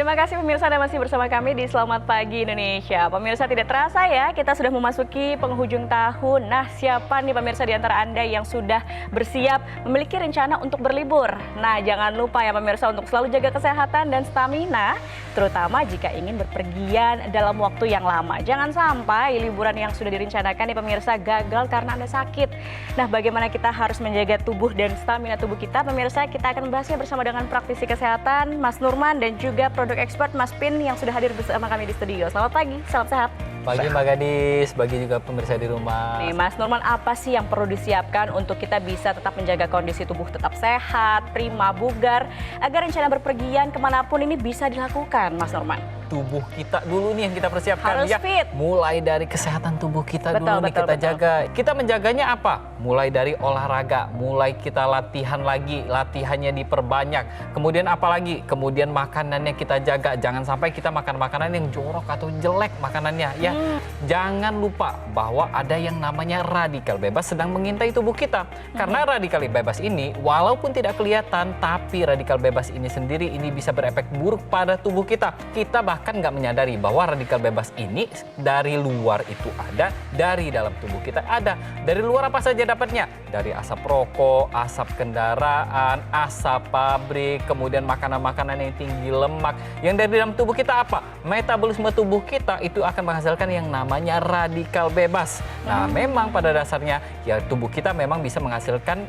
Terima kasih pemirsa Anda masih bersama kami di Selamat Pagi Indonesia. Pemirsa, tidak terasa ya kita sudah memasuki penghujung tahun. Nah, siapa nih pemirsa di antara Anda yang sudah bersiap memiliki rencana untuk berlibur? Nah, jangan lupa ya pemirsa untuk selalu jaga kesehatan dan stamina, terutama jika ingin berpergian dalam waktu yang lama. Jangan sampai liburan yang sudah direncanakan nih pemirsa gagal karena Anda sakit. Nah, bagaimana kita harus menjaga tubuh dan stamina tubuh kita? Pemirsa, kita akan membahasnya bersama dengan praktisi kesehatan Mas Nurman dan juga produk expert Mas Pin yang sudah hadir bersama kami di studio. Selamat pagi, salam sehat. Pagi Mbak Gadis, bagi juga pemirsa di rumah. Nih Mas Nurman, apa sih yang perlu disiapkan untuk kita bisa tetap menjaga kondisi tubuh tetap sehat, prima, bugar, agar rencana berpergian kemanapun ini bisa dilakukan, Mas Nurman? Tubuh kita dulu nih yang kita persiapkan. Harus fit. Mulai dari kesehatan tubuh kita Betul, dulu nih kita jaga. Kita menjaganya apa? Mulai dari olahraga, mulai kita latihan lagi, latihannya diperbanyak. Kemudian apa lagi? Kemudian makanannya kita jaga. Jangan sampai kita makan makanan yang jorok atau jelek makanannya ya. Jangan lupa bahwa ada yang namanya radikal bebas sedang mengintai tubuh kita. Karena radikal bebas ini walaupun tidak kelihatan, tapi radikal bebas ini sendiri ini bisa berefek buruk pada tubuh kita. Kita bahkan nggak menyadari bahwa radikal bebas ini dari luar itu ada, dari dalam tubuh kita ada. Dari luar apa saja dapatnya? Dari asap rokok, asap kendaraan, asap pabrik, kemudian makanan-makanan yang tinggi lemak. Yang dari dalam tubuh kita apa? Metabolisme tubuh kita itu akan menghasilkan yang namanya radikal bebas. Nah, memang pada dasarnya ya tubuh kita memang bisa menghasilkan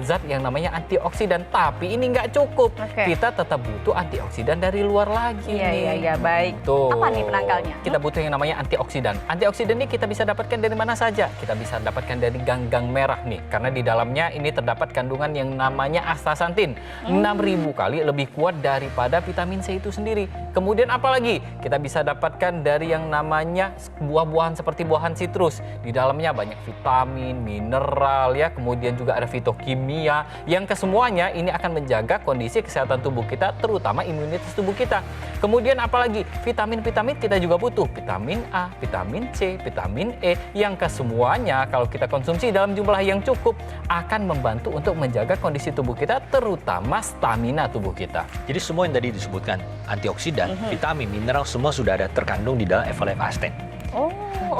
zat yang namanya antioksidan, tapi ini nggak cukup. Kita tetap butuh antioksidan dari luar lagi. Iya, baik. Tuh. Apa nih penangkalnya? Kita butuh yang namanya antioksidan. Antioksidan ini kita bisa dapatkan dari mana saja. Kita bisa dapatkan dari ganggang merah nih, karena di dalamnya ini terdapat kandungan yang namanya astaxanthin. 6.000 kali lebih kuat daripada vitamin C itu sendiri. Kemudian apa lagi? Kita bisa dapatkan dari yang namanya buah-buahan seperti buahan sitrus. Di dalamnya banyak vitamin, mineral ya, kemudian juga ada fitokimia yang kesemuanya ini akan menjaga kondisi kesehatan tubuh kita, terutama imunitas tubuh kita. Kemudian apalagi vitamin-vitamin kita juga butuh vitamin A, vitamin C, vitamin E yang kesemuanya kalau kita konsumsi dalam jumlah yang cukup akan membantu untuk menjaga kondisi tubuh kita, terutama stamina tubuh kita. Jadi semua yang tadi disebutkan antioksidan, vitamin, mineral semua sudah ada terkandung di dalam eflavoastin. Oh,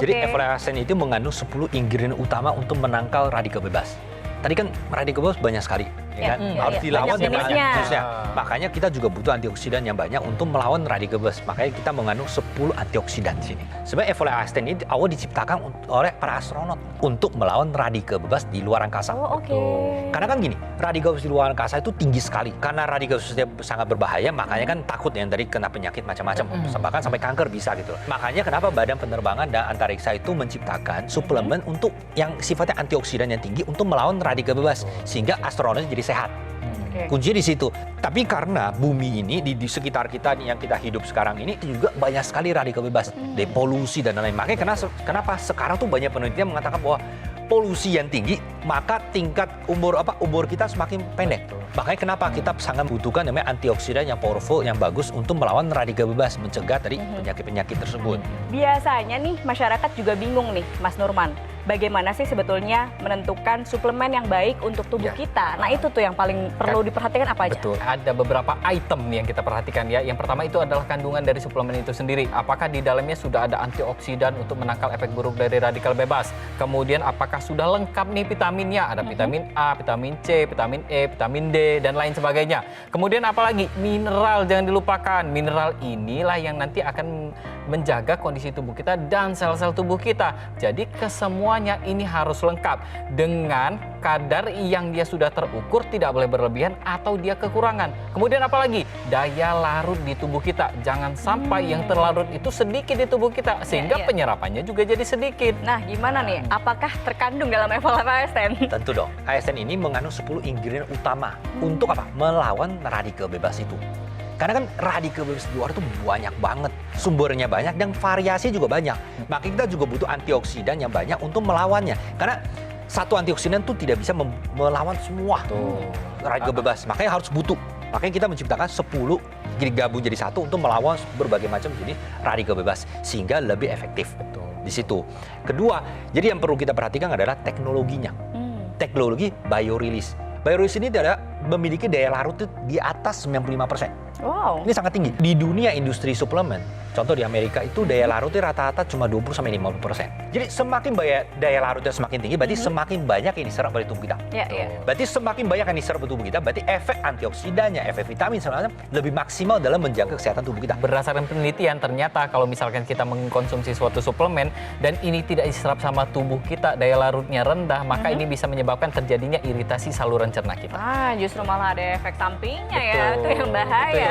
Jadi eflavoastin itu mengandung 10 ingredient utama untuk menangkal radikal bebas. Tadi kan radikal bebas banyak sekali, ya kan? Harus dilawan dengan jenisnya. Makanya kita juga butuh antioksidan yang banyak untuk melawan radikal bebas. Makanya kita mengandung 10 antioksidan di sini. Sebenarnya eflavoastin ini awal diciptakan oleh para astronot untuk melawan radikal bebas di luar angkasa. Karena kan gini, radikal bebas di luar angkasa itu tinggi sekali. Karena radikal bebasnya sangat berbahaya, makanya kan takut yang tadi kena penyakit macam-macam. Bahkan sampai kanker bisa gitu. Makanya kenapa Badan Penerbangan dan Antariksa itu menciptakan suplemen untuk yang sifatnya antioksidan yang tinggi untuk melawan radikal bebas. Sehingga astronotnya jadi sehat. Kuncinya di situ. Tapi karena bumi ini di sekitar kita yang kita hidup sekarang ini juga banyak sekali radikal bebas, dari polusi dan lain-lain. Makanya kenapa sekarang tuh banyak penelitian mengatakan bahwa polusi yang tinggi maka tingkat umur kita semakin pendek. Makanya kenapa kita sangat membutuhkan namanya antioksidan yang powerful, yang bagus untuk melawan radikal bebas, mencegah dari penyakit-penyakit tersebut. Biasanya nih masyarakat juga bingung nih, Mas Nurman. Bagaimana sih sebetulnya menentukan suplemen yang baik untuk tubuh kita? Nah itu tuh yang paling perlu diperhatikan apa aja? Betul, ada beberapa item nih yang kita perhatikan ya. Yang pertama itu adalah kandungan dari suplemen itu sendiri. Apakah di dalamnya sudah ada antioksidan untuk menangkal efek buruk dari radikal bebas? Kemudian apakah sudah lengkap nih vitaminnya? Ada vitamin A, vitamin C, vitamin E, vitamin D, dan lain sebagainya. Kemudian apalagi? Mineral, jangan dilupakan. Mineral inilah yang nanti akan menjaga kondisi tubuh kita dan sel-sel tubuh kita. Jadi kesemuanya ini harus lengkap dengan kadar yang dia sudah terukur, tidak boleh berlebihan atau dia kekurangan. Kemudian apalagi? Daya larut di tubuh kita. Jangan sampai yang terlarut itu sedikit di tubuh kita sehingga penyerapannya juga jadi sedikit. Nah, gimana nih? Apakah terkandung dalam eflavoastin? Tentu dong. ASN ini mengandung 10 ingredient utama untuk apa? Melawan radikal bebas itu. Karena kan radikal bebas di luar itu banyak banget, sumbernya banyak dan variasi juga banyak. Maka kita juga butuh antioksidan yang banyak untuk melawannya. Karena satu antioksidan itu tidak bisa melawan semua radikal bebas. Makanya harus butuh. Makanya kita menciptakan 10 jadi gabung jadi satu untuk melawan berbagai macam jenis radikal bebas sehingga lebih efektif. Di situ. Kedua, jadi yang perlu kita perhatikan adalah teknologinya. Teknologi biorelease. Biorelease ini adalah memiliki daya larut itu di atas 95%. Wow. Ini sangat tinggi. Di dunia industri suplemen, contoh di Amerika itu daya larutnya rata-rata cuma 20-50%. Jadi semakin daya larutnya semakin tinggi, berarti semakin banyak yang diserap oleh tubuh kita. Ya, ya. Berarti semakin banyak yang diserap oleh tubuh kita, berarti efek antioksidannya, efek vitamin sebenarnya lebih maksimal dalam menjaga kesehatan tubuh kita. Berdasarkan penelitian, ternyata kalau misalkan kita mengkonsumsi suatu suplemen dan ini tidak diserap sama tubuh kita, daya larutnya rendah, maka ini bisa menyebabkan terjadinya iritasi saluran cerna kita. Ah, justru malah ada efek sampingnya ya, itu yang bahaya.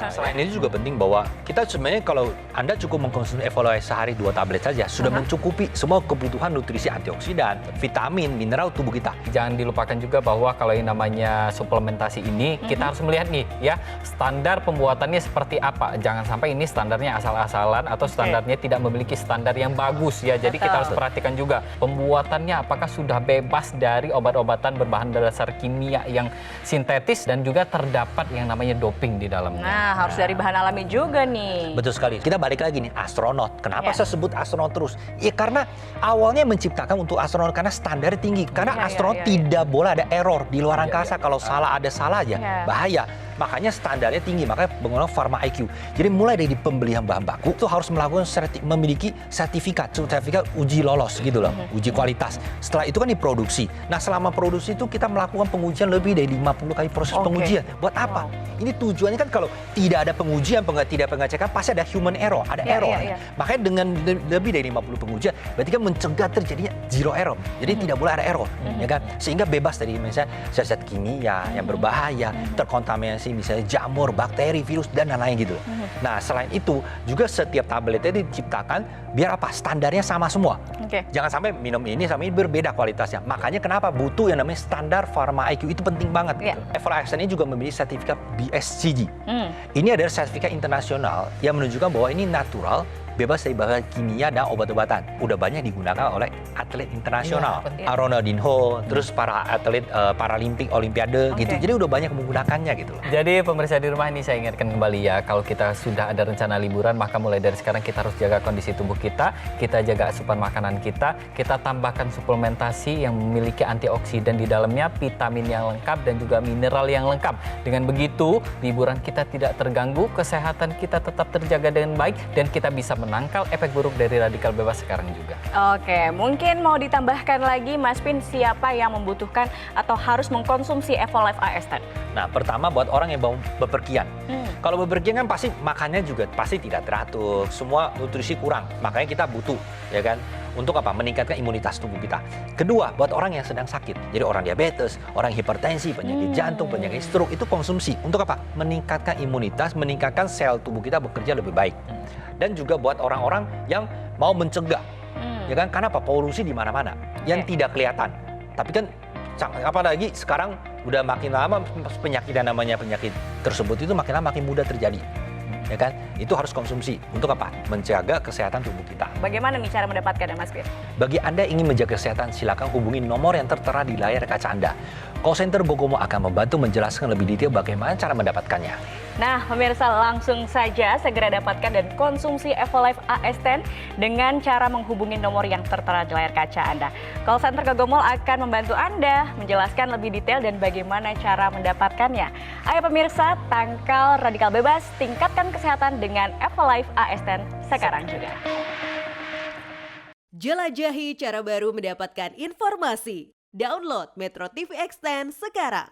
Selain itu juga penting bahwa kita sebenarnya kalau Anda cukup mengkonsumsi Evolue sehari 2 tablet saja, sudah mencukupi semua kebutuhan nutrisi antioksidan, vitamin, mineral tubuh kita. Jangan dilupakan juga bahwa kalau yang namanya suplementasi ini, kita harus melihat nih ya, standar pembuatannya seperti apa. Jangan sampai ini standarnya asal-asalan atau standarnya tidak memiliki standar yang bagus ya. Jadi kita harus perhatikan juga pembuatannya apakah sudah bebas dari obat-obatan berbahan dasar kimia yang sintetis dan juga terdapat yang namanya doping di dalamnya. Nah, harus dari bahan alami juga nih. Betul sekali. Kita balik lagi nih, astronot. Kenapa saya sebut astronot terus? Ya karena awalnya menciptakan untuk astronot karena standarnya tinggi. Karena astronot tidak boleh ada error di luar angkasa. Kalau salah ada salah aja, bahaya. Makanya standarnya tinggi, makanya menggunakan Pharma IQ. Jadi mulai dari pembelian bahan baku itu harus melakukan memiliki sertifikat uji lolos gitu loh, uji kualitas. Setelah itu kan diproduksi. Nah, selama produksi itu kita melakukan pengujian lebih dari 50 kali proses pengujian. Buat apa? Ini tujuannya kan kalau tidak ada pengujian, tidak pengecekan, pasti ada human error, ada error. Makanya dengan lebih dari 50 pengujian, berarti kan mencegah terjadinya zero error. Jadi tidak boleh ada error, ya kan? Sehingga bebas dari misalnya zat-zat kimia yang berbahaya, terkontaminasi misalnya jamur, bakteri, virus, dan lain-lain gitu. Nah, selain itu, juga setiap tabletnya diciptakan biar apa? Standarnya sama semua. Jangan sampai minum ini sama ini berbeda kualitasnya. Makanya kenapa butuh yang namanya standar Pharma IQ, itu penting banget. Gitu. Evolue ini juga memiliki sertifikat BSCG. Ini adalah sertifikat internasional yang menunjukkan bahwa ini natural, bebas dari bahan kimia dan obat-obatan. Udah banyak digunakan oleh atlet internasional. Ronaldinho, terus para atlet Paralimpik, Olimpiade gitu. Jadi udah banyak menggunakannya gitu loh. Jadi pemirsa di rumah ini saya ingatkan kembali ya, kalau kita sudah ada rencana liburan, maka mulai dari sekarang kita harus jaga kondisi tubuh kita jaga asupan makanan kita tambahkan suplementasi yang memiliki antioksidan di dalamnya, vitamin yang lengkap dan juga mineral yang lengkap. Dengan begitu, liburan kita tidak terganggu, kesehatan kita tetap terjaga dengan baik dan kita bisa menangkal efek buruk dari radikal bebas sekarang juga. Oke, mungkin mau ditambahkan lagi Mas Pin, siapa yang membutuhkan atau harus mengkonsumsi Evolue AS10? Nah, pertama buat orang yang mau bepergian. Kalau bepergian kan pasti makannya juga pasti tidak teratur, semua nutrisi kurang. Makanya kita butuh, ya kan? Untuk apa? Meningkatkan imunitas tubuh kita. Kedua, buat orang yang sedang sakit. Jadi orang diabetes, orang hipertensi, penyakit jantung, penyakit stroke, itu konsumsi. Untuk apa? Meningkatkan imunitas, meningkatkan sel tubuh kita bekerja lebih baik. Dan juga buat orang-orang yang mau mencegah, ya kan? Karena apa? Polusi di mana-mana yang tidak kelihatan. Tapi kan apalagi sekarang udah makin lama penyakit yang namanya penyakit tersebut itu makin lama makin mudah terjadi. Ya kan? Itu harus konsumsi. Untuk apa? Menjaga kesehatan tubuh kita. Bagaimana nih cara mendapatkannya, Mas Pin? Bagi Anda yang ingin menjaga kesehatan, silakan hubungi nomor yang tertera di layar kaca Anda. Call center Gogomo akan membantu menjelaskan lebih detail bagaimana cara mendapatkannya. Nah, pemirsa, langsung saja segera dapatkan dan konsumsi Evolue AS10 dengan cara menghubungi nomor yang tertera di layar kaca Anda. Call center Gogomo akan membantu Anda menjelaskan lebih detail dan bagaimana cara mendapatkannya. Ayo pemirsa, tangkal radikal bebas, tingkatkan kesehatan dengan Evolue AS10 sekarang juga. Jelajahi cara baru mendapatkan informasi. Download Metro TV Extend sekarang.